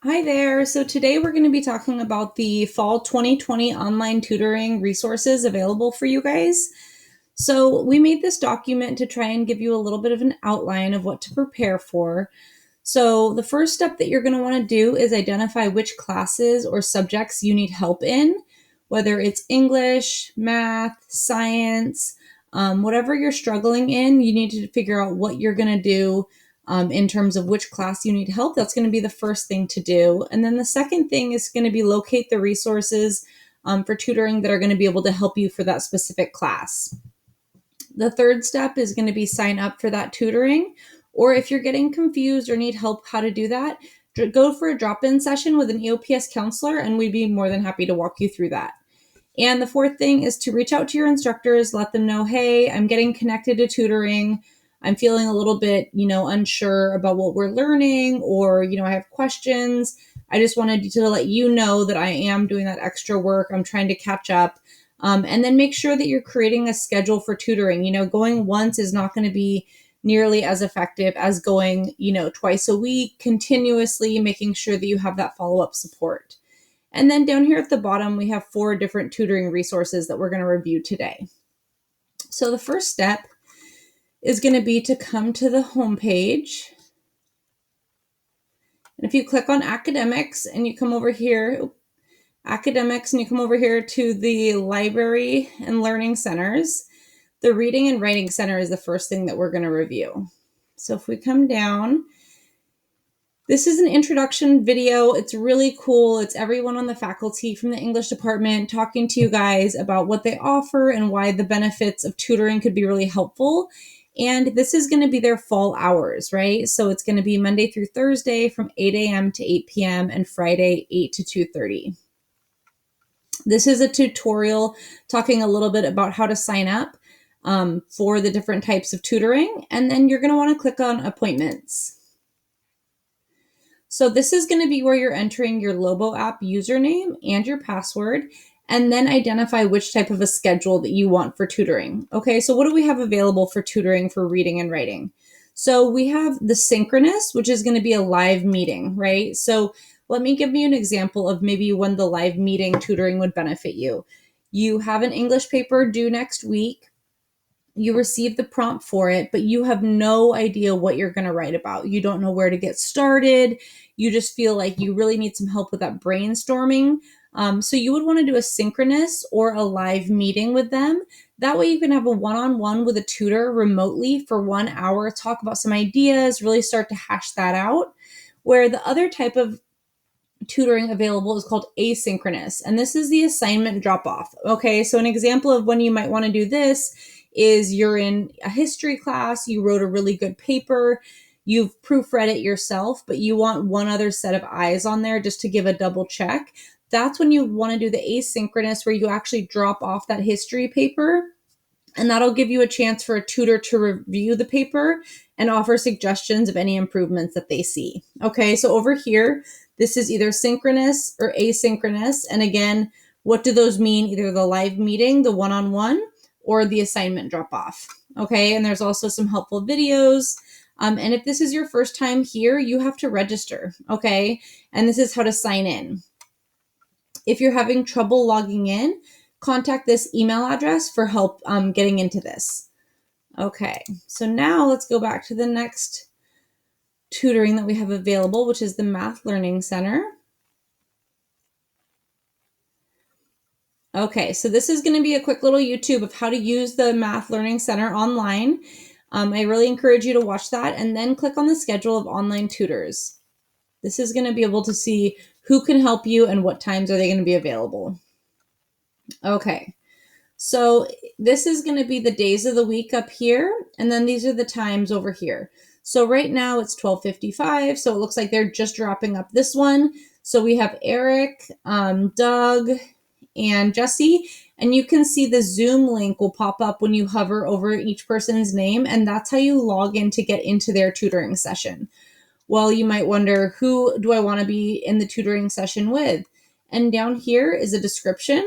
Hi there. So today we're going to be talking about the fall 2020 online tutoring resources available for you guys. So we made this document to try and give you a little bit of an outline of what to prepare for. So the first step that you're going to want to do is identify which classes or subjects you need help in, whether it's English, math, science, whatever you're struggling in, you need to figure out what you're going to do in terms of which class you need help. That's going to be the first thing to do. And then the second thing is going to be locate the resources for tutoring that are going to be able to help you for that specific class. The third step is going to be sign up for that tutoring. Or if you're getting confused or need help how to do that, go for a drop-in session with an EOPS counselor, and we'd be more than happy to walk you through that. And the fourth thing is to reach out to your instructors, let them know, hey, I'm getting connected to tutoring. I'm feeling a little bit, unsure about what we're learning, or, I have questions. I just wanted to let you know that I am doing that extra work. I'm trying to catch up. And then make sure that you're creating a schedule for tutoring. Going once is not going to be nearly as effective as going, twice a week, continuously making sure that you have that follow-up support. And then down here at the bottom, we have 4 different tutoring resources that we're going to review today. So the first step is going to be to come to the home page. And if you click on academics and you come over here, to the library and learning centers, the reading and writing center is the first thing that we're going to review. So if we come down, this is an introduction video. It's really cool. It's everyone on the faculty from the English department talking to you guys about what they offer and why the benefits of tutoring could be really helpful. And this is going to be their fall hours, right? So it's going to be Monday through Thursday from 8 a.m. to 8 p.m. and Friday 8 to 2:30. This is a tutorial talking a little bit about how to sign up for the different types of tutoring. And then you're going to want to click on appointments. So this is going to be where you're entering your Lobo app username and your password, and then identify which type of a schedule that you want for tutoring. Okay, so what do we have available for tutoring for reading and writing? So we have the synchronous, which is going to be a live meeting, right? So let me give you an example of maybe when the live meeting tutoring would benefit you. You have an English paper due next week. You receive the prompt for it, but you have no idea what you're going to write about. You don't know where to get started. You just feel like you really need some help with that brainstorming. So you would want to do a synchronous or a live meeting with them. That way you can have a one-on-one with a tutor remotely for 1 hour, talk about some ideas, really start to hash that out. Where the other type of tutoring available is called asynchronous, and this is the assignment drop off. Okay, so an example of when you might want to do this is you're in a history class, you wrote a really good paper, you've proofread it yourself, but you want one other set of eyes on there just to give a double check. That's when you want to do the asynchronous, where you actually drop off that history paper, and that'll give you a chance for a tutor to review the paper and offer suggestions of any improvements that they see. Okay, so over here, this is either synchronous or asynchronous. And again, what do those mean? Either the live meeting, the one-on-one, or the assignment drop-off. Okay, and there's also some helpful videos. And if this is your first time here, you have to register. Okay, and this is how to sign in. If you're having trouble logging in, contact this email address for help getting into this. Okay, so now let's go back to the next tutoring that we have available, which is the Math Learning Center. Okay, so this is going to be a quick little YouTube of how to use the Math Learning Center online. I really encourage you to watch that and then click on the schedule of online tutors. This is going to be able to see who can help you and what times are they going to be available. Okay, so this is going to be the days of the week up here, and then these are the times over here. So right now it's 12:55, so it looks like they're just dropping up this one. So we have Eric, Doug, and Jesse, and you can see the Zoom link will pop up when you hover over each person's name, and that's how you log in to get into their tutoring session. Well, you might wonder, who do I want to be in the tutoring session with? And down here is a description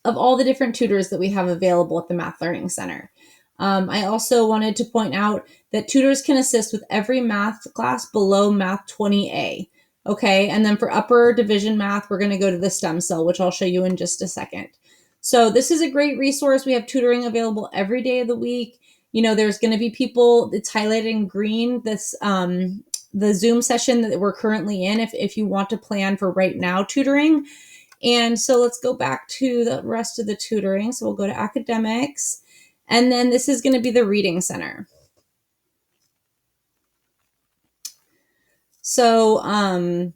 of all the different tutors that we have available at the Math Learning Center. I also wanted to point out that tutors can assist with every math class below Math 20A. Okay, and then for upper division math, we're going to go to the STEM cell, which I'll show you in just a second. So this is a great resource. We have tutoring available every day of the week. There's going to be people, it's highlighted in green, the Zoom session that we're currently in, if you want to plan for right now tutoring. And so let's go back to the rest of the tutoring. So we'll go to academics, and then this is going to be the reading center. So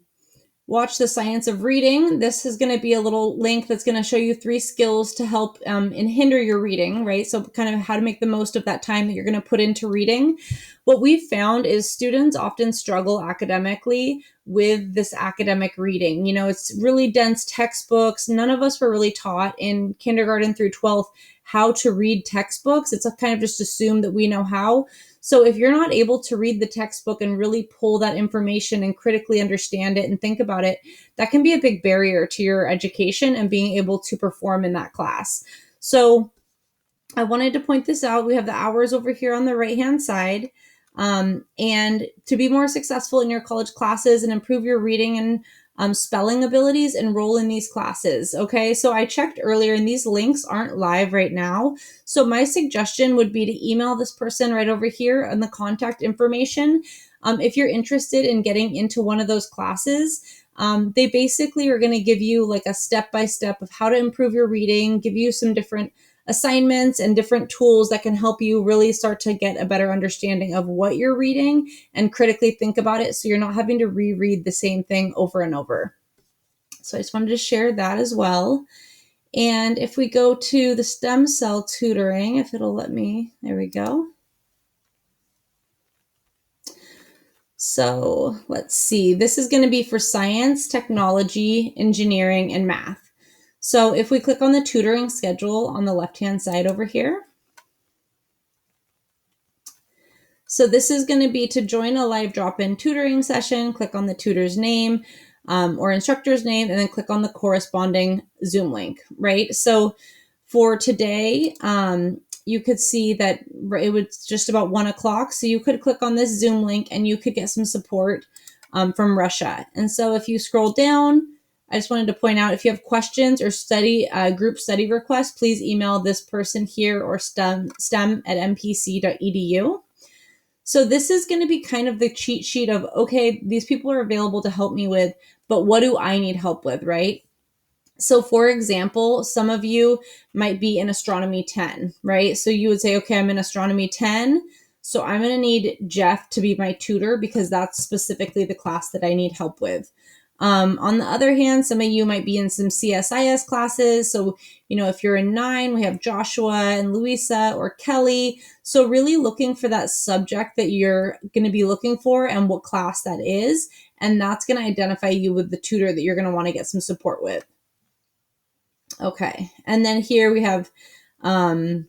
watch the science of reading. This is going to be a little link that's going to show you 3 skills to help and hinder your reading, right? So kind of how to make the most of that time that you're going to put into reading. What we've found is students often struggle academically with this academic reading. It's really dense textbooks. None of us were really taught in kindergarten through 12th how to read textbooks. It's kind of just assumed that we know how. So if you're not able to read the textbook and really pull that information and critically understand it and think about it, that can be a big barrier to your education and being able to perform in that class. So I wanted to point this out. We have the hours over here on the right-hand side. And to be more successful in your college classes and improve your reading and spelling abilities, enroll in these classes. Okay, so I checked earlier and these links aren't live right now. So my suggestion would be to email this person right over here on the contact information. If you're interested in getting into one of those classes, they basically are going to give you like a step-by-step of how to improve your reading, give you some different assignments and different tools that can help you really start to get a better understanding of what you're reading and critically think about it so you're not having to reread the same thing over and over. So I just wanted to share that as well. And if we go to the STEM cell tutoring, if it'll let me, there we go. So let's see, this is going to be for science, technology, engineering, and math. So if we click on the tutoring schedule on the left-hand side over here, so this is going to be to join a live drop-in tutoring session, click on the tutor's name or instructor's name, and then click on the corresponding Zoom link, right? So for today, you could see that it was just about 1 o'clock. So you could click on this Zoom link and you could get some support from Russia. And so if you scroll down, I just wanted to point out, if you have questions or group study requests, please email this person here or stem@mpc.edu. So this is going to be kind of the cheat sheet of, okay, these people are available to help me with, but what do I need help with, right? So for example, some of you might be in astronomy 10, right? So you would say, okay, I'm in astronomy 10. So I'm going to need Jeff to be my tutor because that's specifically the class that I need help with. On the other hand, some of you might be in some CSIS classes. So, if you're in 9, we have Joshua and Louisa or Kelly. So really looking for that subject that you're going to be looking for and what class that is. And that's going to identify you with the tutor that you're going to want to get some support with. Okay. And then here we have Anna,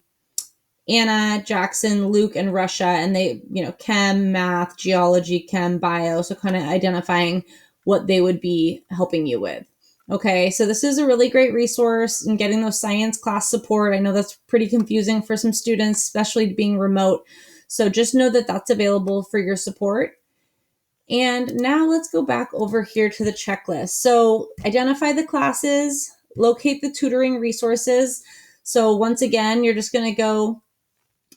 Jackson, Luke, and Russia. And they, chem, math, geology, chem, bio. So kind of identifying what they would be helping you with. Okay, so this is a really great resource in getting those science class support. I know that's pretty confusing for some students, especially being remote. So just know that that's available for your support. And now let's go back over here to the checklist. So identify the classes, locate the tutoring resources. So once again, you're just going to go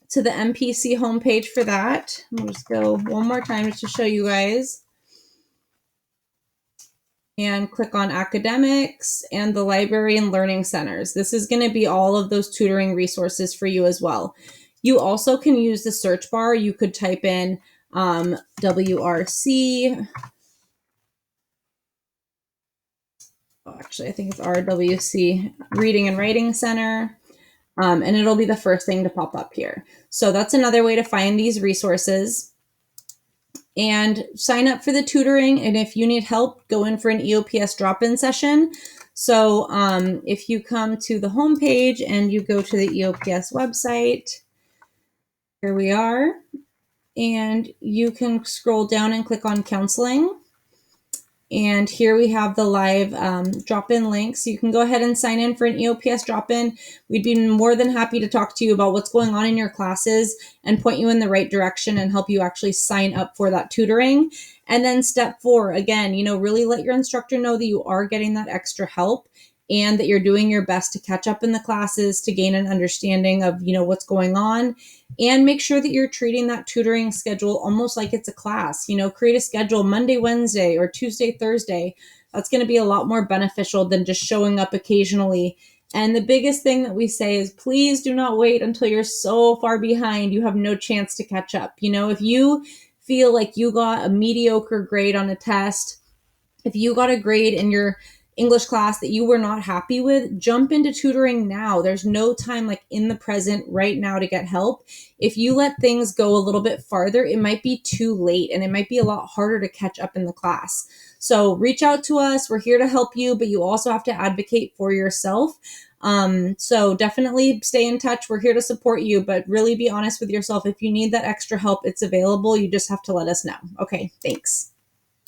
to the MPC homepage for that. I'll just go one more time just to show you guys. And click on academics and the library and learning centers. This is going to be all of those tutoring resources for you as well. You also can use the search bar. You could type in WRC. Oh, actually, I think it's RWC, Reading and Writing Center. And it'll be the first thing to pop up here. So that's another way to find these resources. And sign up for the tutoring. And if you need help, go in for an EOPS drop-in session. So if you come to the homepage and you go to the EOPS website, here we are. And you can scroll down and click on counseling. And here we have the live drop-in link. So you can go ahead and sign in for an EOPS drop-in. We'd be more than happy to talk to you about what's going on in your classes and point you in the right direction and help you actually sign up for that tutoring. And then step 4, again, really let your instructor know that you are getting that extra help and that you're doing your best to catch up in the classes to gain an understanding of, what's going on, and make sure that you're treating that tutoring schedule almost like it's a class. Create a schedule Monday, Wednesday, or Tuesday, Thursday. That's going to be a lot more beneficial than just showing up occasionally. And the biggest thing that we say is please do not wait until you're so far behind you have no chance to catch up. If you feel like you got a mediocre grade on a test, if you got a grade in your English class that you were not happy with, jump into tutoring now. There's no time like in the present right now to get help. If you let things go a little bit farther, it might be too late and it might be a lot harder to catch up in the class. So reach out to us. We're here to help you, but you also have to advocate for yourself. So definitely stay in touch. We're here to support you, but really be honest with yourself. If you need that extra help, it's available. You just have to let us know. Okay, thanks.